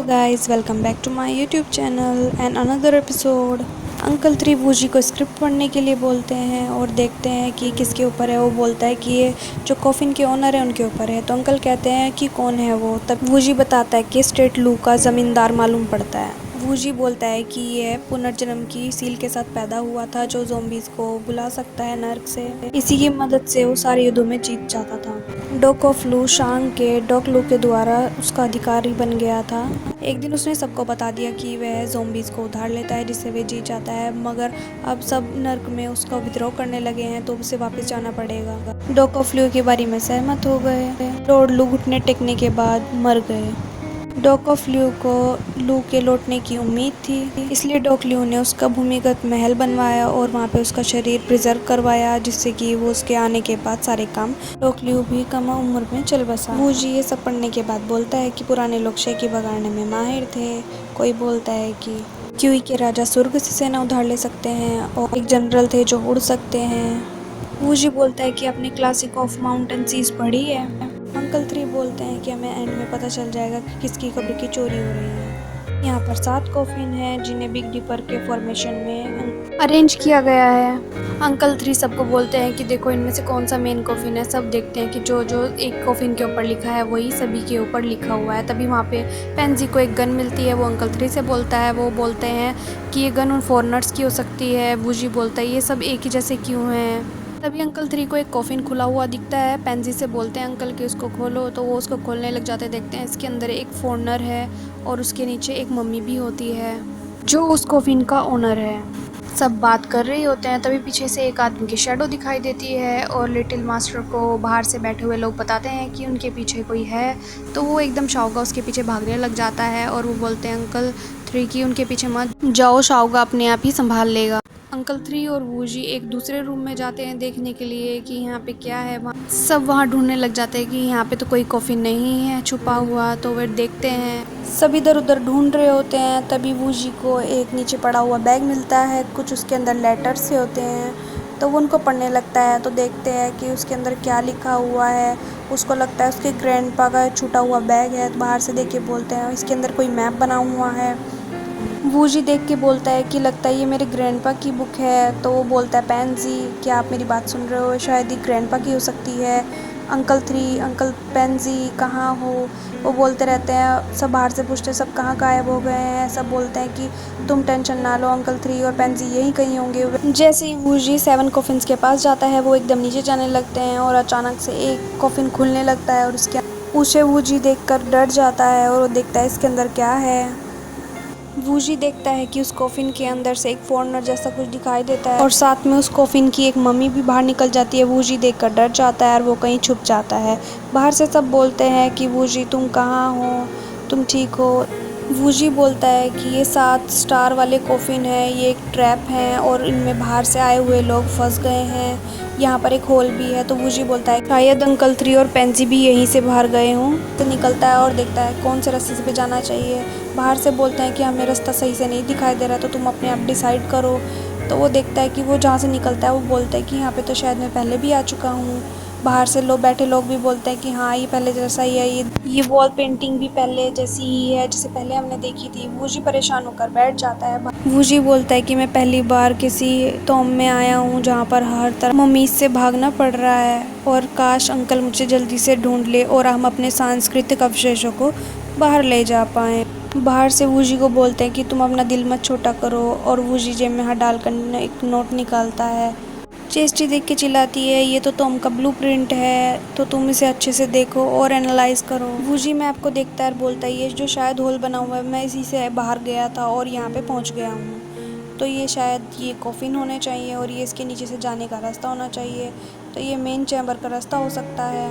guys, welcome back to my YouTube channel and another episode। Uncle 3 Woozi को script पढ़ने के लिए बोलते हैं और देखते हैं कि किसके ऊपर है। वो बोलता है कि ये जो कॉफिन के ओनर है उनके ऊपर है। तो अंकल कहते हैं कि कौन है वो। तब वूजी बताता है कि स्ट्रेट लू का ज़मींदार मालूम पड़ता है। वूजी बोलता है कि ये पुनर्जन्म की सील के साथ पैदा हुआ था जो ज़ॉम्बीज़ को बुला सकता है नर्क से। इसी की मदद से वो सारे युद्धों में जीत जाता था। डॉक ऑफ लू शांग के डॉक लू के द्वारा उसका अधिकारी बन गया था। एक दिन उसने सबको बता दिया कि वह ज़ॉम्बीज़ को उधार लेता है जिससे वह जीत जाता है, मगर अब सब नर्क में उसका विद्रोह करने लगे हैं तो उसे वापस जाना पड़ेगा। डॉक ऑफ लू के बारे में सहमत हो गए। लॉर्ड लू घुटने टेकने के बाद मर गए। डॉक ऑफ लू को लू के लौटने की उम्मीद थी, इसलिए डॉक लू ने उसका भूमिगत महल बनवाया और वहाँ पे उसका शरीर प्रिजर्व करवाया जिससे कि वो उसके आने के बाद सारे काम डॉक लू भी कम उम्र में चल बसा। वूजी ये सब पढ़ने के बाद बोलता है कि पुराने लोग शेकी बगाड़ने में माहिर थे। कोई बोलता है कि क्यूई के राजा स्वर्ग से सेना उधार ले सकते हैं और एक जनरल थे जो उड़ सकते हैं। वूजी बोलता है कि आपने क्लासिक ऑफ माउंटेन सीज पढ़ी है। अंकल 3 बोलते हैं कि हमें एंड में पता चल जाएगा कि किसकी कब्र की चोरी हो रही है। यहाँ पर 7 कॉफिन हैं जिन्हें बिग डिपर के फॉर्मेशन में अरेंज किया गया है। अंकल 3 सबको बोलते हैं कि देखो इनमें से कौन सा मेन कॉफिन है। सब देखते हैं कि जो जो एक कॉफिन के ऊपर लिखा है वही सभी के ऊपर लिखा हुआ है। तभी वहाँ पे पेंजी को एक गन मिलती है। वो अंकल 3 से बोलता है। वो बोलते हैं कि ये गन उन फॉरनर्स की हो सकती है। वूजी बोलता है ये सब एक ही जैसे क्यों हैं। तभी अंकल 3 को एक कॉफिन खुला हुआ दिखता है। पेंजी से बोलते हैं अंकल कि उसको खोलो, तो वो उसको खोलने लग जाते। देखते हैं इसके अंदर एक फॉरनर है और उसके नीचे एक मम्मी भी होती है जो उस कॉफिन का ओनर है। सब बात कर रहे होते हैं, तभी पीछे से एक आदमी की शैडो दिखाई देती है और लिटिल मास्टर को बाहर से बैठे हुए लोग बताते हैं कि उनके पीछे कोई है। तो वो एकदम शाओगा उसके पीछे भागने लग जाता है और वो बोलते हैं अंकल 3 की उनके पीछे मत जाओ, शाओगा अपने आप ही संभाल लेगा। अंकल 3 और वूजी एक दूसरे रूम में जाते हैं देखने के लिए कि यहाँ पे क्या है। सब वहाँ ढूंढने लग जाते हैं कि यहाँ पे तो कोई कॉफिन नहीं है छुपा हुआ। तो वे देखते हैं, सब इधर उधर ढूंढ रहे होते हैं। तभी वूजी को एक नीचे पड़ा हुआ बैग मिलता है, कुछ उसके अंदर लेटर्स से होते हैं। तो वो उनको पढ़ने लगता है। तो देखते हैं कि उसके अंदर क्या लिखा हुआ है। उसको लगता है उसके ग्रैंडपा का छूटा हुआ बैग है। तो बाहर से देख के बोलते हैं इसके अंदर कोई मैप बना हुआ है। वूजी देख के बोलता है कि लगता है ये मेरे ग्रैंडपा की बुक है। तो वो बोलता है पेंजी क्या आप मेरी बात सुन रहे हो, शायद ये ग्रैंडपा की हो सकती है। अंकल 3 अंकल पेंजी कहाँ हो। वो बोलते रहते हैं, सब बाहर से पूछते हैं सब कहाँ गायब हो गए हैं। सब बोलते हैं कि तुम टेंशन ना लो, अंकल 3 और पेंजी यहीं कहीं होंगे। जैसे ही वूजी 7 कॉफिन्स के पास जाता है वो एकदम नीचे जाने लगते हैं और अचानक से एक कॉफिन खुलने लगता है और उसे वूजी देखकर डर जाता है और वो देखता है इसके अंदर क्या है। वूजी देखता है कि उस कॉफिन के अंदर से एक फॉरनर जैसा कुछ दिखाई देता है और साथ में उस कॉफिन की एक मम्मी भी बाहर निकल जाती है। वूजी देखकर डर जाता है और वो कहीं छुप जाता है। बाहर से सब बोलते हैं कि वूजी तुम कहाँ हो, तुम ठीक हो। वूजी बोलता है कि ये 7 स्टार वाले कॉफिन है, ये एक ट्रैप है और इनमें बाहर से आए हुए लोग फंस गए हैं। यहाँ पर एक होल भी है। तो वूजी बोलता है शायद अंकल 3 और पेंजी भी यहीं से बाहर गए हों। तो निकलता है और देखता है कौन से रास्ते पे जाना चाहिए। बाहर से बोलते हैं कि हमें रास्ता सही से नहीं दिखाई दे रहा, तो तुम अपने आप डिसाइड करो। तो वो देखता है कि वो जहाँ से निकलता है वो बोलता है कि यहाँ पे तो शायद मैं पहले भी आ चुका हूँ। बाहर से लोग बैठे लोग भी बोलते हैं कि हाँ ये पहले जैसा ही है, ये वॉल पेंटिंग भी पहले जैसी ही है जैसे पहले हमने देखी थी। वूजी परेशान होकर बैठ जाता है। वूजी बोलता है कि मैं पहली बार किसी टॉम में आया हूँ जहाँ पर हर तरफ मम्मीज से भागना पड़ रहा है और काश अंकल मुझे जल्दी से ढूंढ ले और हम अपने सांस्कृतिक अवशेषों को बाहर ले जा पाएँ। बाहर से वूजी को बोलते हैं कि तुम अपना दिल मत छोटा करो और वूजी जेब में हाथ डालकर एक नोट निकालता है। चेस्टी देख के चिल्लाती है ये तो टॉम का ब्लूप्रिंट है, तो तुम इसे अच्छे से देखो और एनालाइज करो। वूजी मैप को देखता है और बोलता है ये जो शायद होल बना हुआ है मैं इसी से बाहर गया था और यहाँ पे पहुँच गया हूँ। तो ये शायद ये कॉफिन होने चाहिए और ये इसके नीचे से जाने का रास्ता होना चाहिए। तो ये मेन चैम्बर का रास्ता हो सकता है।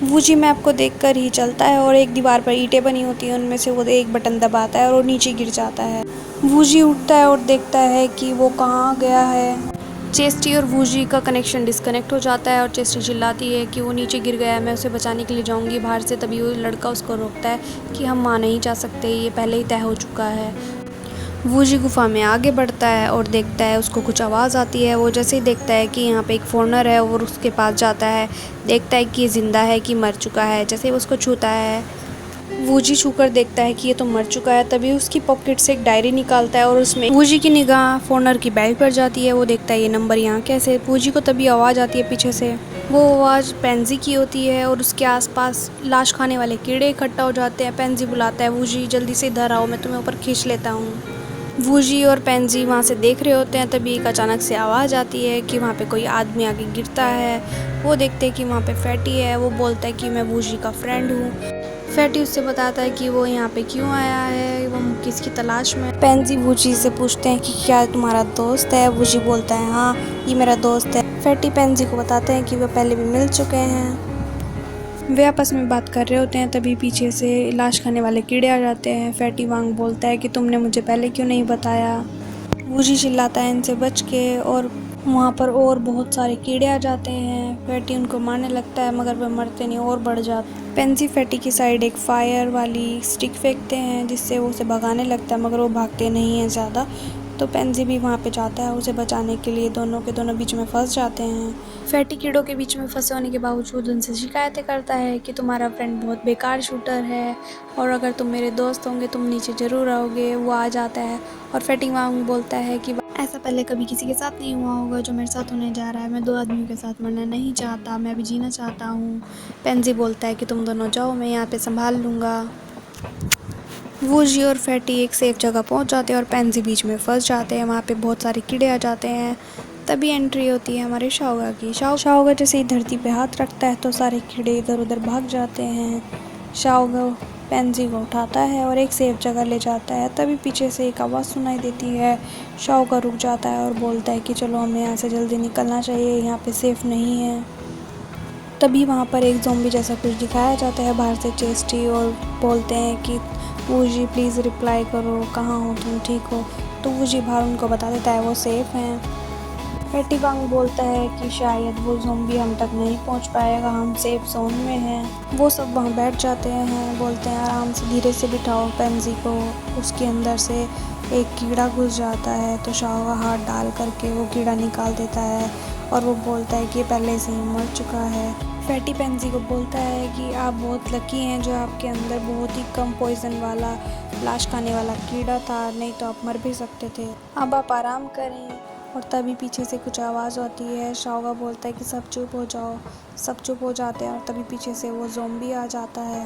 वूजी मैप को देखकर ही चलता है और एक दीवार पर ईंटें बनी होती हैं, उनमें से वो एक बटन दबाता है और वो नीचे गिर जाता है। वूजी उठता है और देखता है कि वो कहाँ गया है। चेस्टी और वूजी का कनेक्शन डिस्कनेक्ट हो जाता है और चेस्टी चिल्लाती है कि वो नीचे गिर गया है, मैं उसे बचाने के लिए जाऊंगी बाहर से। तभी वो लड़का उसको रोकता है कि हम वहाँ नहीं जा सकते, ये पहले ही तय हो चुका है। वूजी गुफा में आगे बढ़ता है और देखता है उसको कुछ आवाज़ आती है। वो जैसे ही देखता है कि यहाँ पे एक फॉरनर है और उसके पास जाता है, देखता है कि ये ज़िंदा है कि मर चुका है। जैसे ही उसको छूता है वूजी छूकर देखता है कि ये तो मर चुका है। तभी उसकी पॉकेट से एक डायरी निकालता है और उसमें वूजी की निगाह फोनर की बैग पर जाती है। वो देखता है ये नंबर यहाँ कैसे। वूजी को तभी आवाज़ आती है पीछे से। वो आवाज़ पेंजी की होती है और उसके आसपास लाश खाने वाले कीड़े इकट्ठा हो जाते हैं। पेंजी बुलाता है, वूजी जल्दी से इधर आओ, मैं तुम्हें ऊपर खींच लेता हूँ। वूजी और पेंजी वहाँ से देख रहे होते हैं। तभी एक अचानक से आवाज़ आती है कि वहाँ पे कोई आदमी आगे गिरता है। वो देखते हैं कि वहाँ पे फैटी है। वो बोलता है कि मैं वूजी का फ्रेंड हूँ। फैटी उससे बताता है कि वो यहाँ पे क्यों आया है, वो किसकी तलाश में। पेंजी वूजी से पूछते हैं कि क्या तुम्हारा दोस्त है। वूजी बोलता है हाँ ये मेरा दोस्त है। फैटी पेंजी को बताते हैं कि वो पहले भी मिल चुके हैं। वे आपस में बात कर रहे होते हैं। तभी पीछे से लाश खाने वाले कीड़े आ जाते हैं। फैटी वांग बोलता है कि तुमने मुझे पहले क्यों नहीं बताया। वूजी चिल्लाता है इनसे बच के और वहाँ पर और बहुत सारे कीड़े आ जाते हैं। फैटी उनको मारने लगता है मगर वे मरते नहीं और बढ़ जाते। पेंजी फैटी की साइड एक फायर वाली स्टिक फेंकते हैं जिससे वो उसे भगाने लगता है मगर वो भागते नहीं हैं ज़्यादा। तो पेंजी भी वहाँ पे जाता है उसे बचाने के लिए। दोनों के दोनों बीच में फंस जाते हैं। फैटी कीड़ों के बीच में फंसे होने के बावजूद उनसे शिकायतें करता है कि तुम्हारा फ्रेंड बहुत बेकार शूटर है और अगर तुम मेरे दोस्त होंगे तुम नीचे ज़रूर आओगे। वो आ जाता है और फैटी वांग बोलता है कि ऐसा पहले कभी किसी के साथ नहीं हुआ होगा जो मेरे साथ होने जा रहा है। मैं 2 आदमियों के साथ मरना नहीं चाहता, मैं भी जीना चाहता हूँ। पेंजी बोलता है कि तुम दोनों जाओ, मैं यहाँ पे संभाल लूँगा। वूजी और फैटी एक सेफ जगह पहुँच जाते हैं और पेंजी बीच में फंस जाते हैं। वहाँ पे बहुत सारे कीड़े आ जाते हैं। तभी एंट्री होती है हमारे शाओगा की। शाओगा जैसे ही धरती पे हाथ रखता है तो सारे कीड़े इधर उधर भाग जाते हैं। शाओगा पेंजी को उठाता है और एक सेफ जगह ले जाता है। तभी पीछे से एक आवाज़ सुनाई देती है। शाओगा रुक जाता है और बोलता है कि चलो हमें यहाँ से जल्दी निकलना चाहिए, यहाँ पे सेफ नहीं है। तभी वहाँ पर एक ज़ॉम्बी जैसा कुछ दिखाया जाता है बाहर से चेस्टी और बोलते हैं कि वूजी प्लीज़ रिप्लाई करो, कहाँ हो तुम, ठीक हो। तो वूजी बाहर उनको बता देता है वो सेफ़ हैं। फैटी वांग बोलता है कि शायद वो ज़ॉम्बी हम तक नहीं पहुंच पाएगा, हम सेफ जोन में हैं। वो सब वहां बैठ जाते हैं। बोलते हैं आराम से धीरे से बिठाओ पेंजी को। उसके अंदर से एक कीड़ा घुस जाता है तो शाओगा हाथ डाल करके वो कीड़ा निकाल देता है और वो बोलता है कि पहले से ही मर चुका है। फैटी पेंजी को बोलता है कि आप बहुत लकी हैं जो आपके अंदर बहुत ही कम पॉइजन वाला लाश खाने वाला कीड़ा था, नहीं तो आप मर भी सकते थे। अब आप आराम करें। और तभी पीछे से कुछ आवाज़ आती है। शाओगा बोलता है कि सब चुप हो जाओ। सब चुप हो जाते हैं और तभी पीछे से वो ज़ॉम्बी आ जाता है।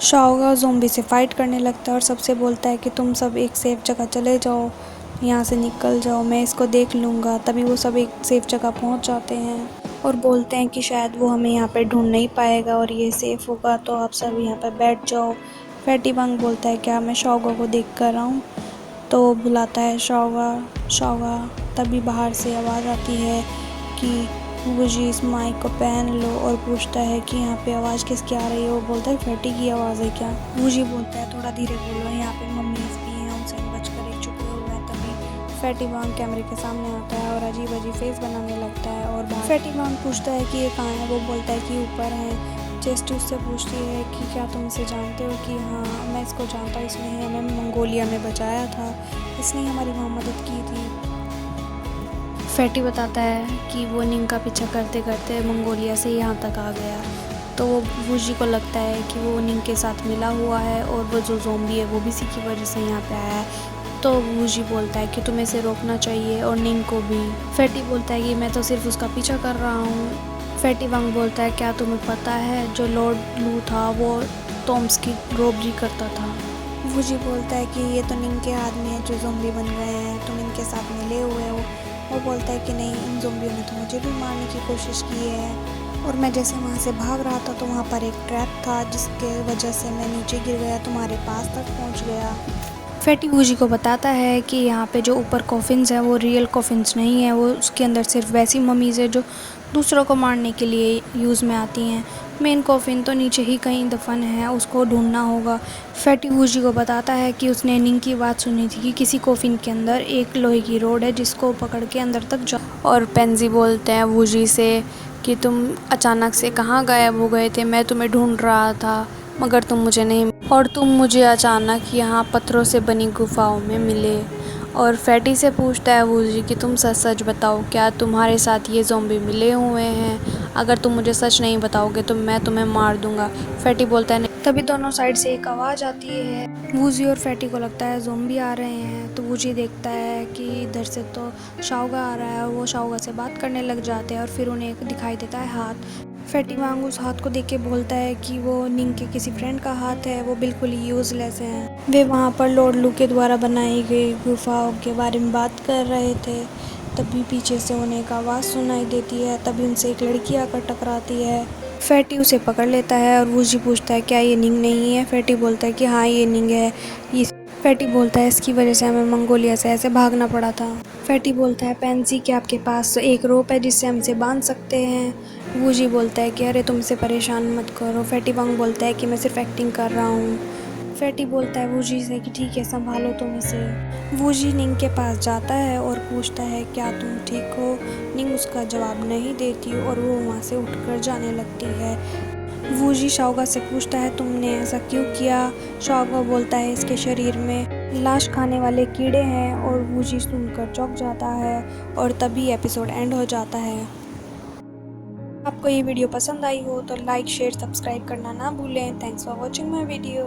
शाओगा ज़ॉम्बी से फाइट करने लगता है और सबसे बोलता है कि तुम सब एक सेफ जगह चले जाओ, यहाँ से निकल जाओ, मैं इसको देख लूँगा। तभी वो सब एक सेफ जगह पहुँच जाते हैं और बोलते हैं कि शायद वो हमें यहाँ पर ढूंढ नहीं पाएगा और ये सेफ़ होगा, तो आप सब यहाँ पर बैठ जाओ। फैटी वांग बोलता है क्या मैं शाओगा को देख कर आऊँ। तो बुलाता है शाओगा। तभी बाहर से आवाज़ आती है कि वूजी इस माइक को पहन लो और पूछता है कि यहाँ पे आवाज़ किसकी आ रही है। वो बोलता है फैटी की आवाज़ है क्या। वूजी बोलता है थोड़ा धीरे बोलो, यहाँ पे मम्मीज़ भी हैं, उनसे बचकर एक छुपे हुए हैं। तभी फैटी वांग कैमरे के सामने आता है और अजीब अजीब फेस बनाने लगता है और फैटी वांग पूछता है कि ये कहाँ है। वो बोलता है कि ऊपर है। चेस्टी उससे पूछती है कि क्या तुम इसे जानते हो। कि हाँ मैं इसको जानता हूँ, इसने हमें मंगोलिया में बचाया था, इसने हमारी वहाँ मदद की थी। फैटी बताता है कि वो निंग का पीछा करते करते मंगोलिया से यहाँ तक आ गया। तो वो वूजी को लगता है कि वो निंग के साथ मिला हुआ है और वो जो ज़ॉम्बी है वो भी इसी की वजह से यहाँ पे आया है। तो वूजी बोलता है कि तुम्हें इसे रोकना चाहिए और निंग को भी। फैटी बोलता है कि मैं तो सिर्फ उसका पीछा कर रहा हूँ। फैटी वांग बोलता है क्या तुम्हें पता है जो लॉर्ड लू था वो टॉम्स की रॉबरी करता था। वूजी बोलता है कि ये तो निंग के आदमी है जो ज़ॉम्बी बन गए हैं, तुम इनके साथ मिले हुए हो। वो बोलता है कि नहीं, इन ज़ॉम्बियों ने तो मुझे भी मारने की कोशिश की है और मैं जैसे वहाँ से भाग रहा था तो वहाँ पर एक ट्रैप था जिसके वजह से मैं नीचे गिर गया, तुम्हारे पास तक पहुँच गया। फैटी वूजी को बताता है कि यहाँ पे जो ऊपर कॉफिन्स हैं वो रियल कॉफिन्स नहीं है, वो उसके अंदर सिर्फ वैसी ममीज़ है जो दूसरों को मारने के लिए यूज़ में आती हैं। मेन कॉफिन तो नीचे ही कहीं दफन है, उसको ढूंढना होगा। फैटी वूजी को बताता है कि उसने निंग की बात सुनी थी कि किसी कॉफिन के अंदर एक लोहे की रोड है जिसको पकड़ के अंदर तक जाओ। और पेंजी बोलते हैं वूजी से कि तुम अचानक से कहाँ गायब हो गए थे, मैं तुम्हें ढूंढ रहा था मगर तुम मुझे नहीं, और तुम मुझे अचानक यहाँ पत्थरों से बनी गुफाओं में मिले। और फैटी से पूछता है वूजी कि तुम सच सच बताओ, क्या तुम्हारे साथ ये ज़ॉम्बी मिले हुए हैं, अगर तुम मुझे सच नहीं बताओगे तो मैं तुम्हें मार दूंगा। फैटी बोलता है नहीं। तभी दोनों साइड से एक आवाज़ आती है। वूजी और फैटी को लगता है ज़ॉम्बी आ रहे हैं, तो वूजी देखता है कि इधर से तो शाओगा आ रहा है। वो शाओगा से बात करने लग जाते हैं और फिर उन्हें एक दिखाई देता है हाथ। फैटी वांग उस हाथ को देख के बोलता है कि वो निंग के किसी फ्रेंड का हाथ है, वो बिल्कुल ही यूज़लेस है। वे वहाँ पर लॉर्ड लू के द्वारा बनाई गई गुफाओं के बारे में बात कर रहे थे। तभी पीछे से उन्हें एक आवाज़ सुनाई देती है। तभी उनसे एक लड़की आकर टकराती है। फैटी उसे पकड़ लेता है और वूजी पूछता है क्या ये निंग नहीं है। फैटी बोलता है कि हाँ ये निंग है। फैटी बोलता है इसकी वजह से हमें मंगोलिया से ऐसे भागना पड़ा था। फैटी बोलता है पैंसी कि आपके पास एक रोप है जिससे हम इसे बांध सकते हैं। वूजी बोलता है कि अरे तुमसे परेशान मत करो। फैटी वांग बोलता है कि मैं सिर्फ एक्टिंग कर रहा हूँ। फैटी बोलता है वूजी से कि ठीक है संभालो तुम इसे। वूजी निंग के पास जाता है और पूछता है क्या तुम ठीक हो। निंग उसका जवाब नहीं देती और वो वहाँ से उठकर जाने लगती है। वूजी शाओगा से पूछता है तुमने ऐसा क्यों किया। शाओगा बोलता है इसके शरीर में लाश खाने वाले कीड़े हैं और वूजी सुनकर चौंक जाता है और तभी एपिसोड एंड हो जाता है। आपको ये वीडियो पसंद आई हो तो लाइक शेयर सब्सक्राइब करना ना भूलें। Thanks for watching my video.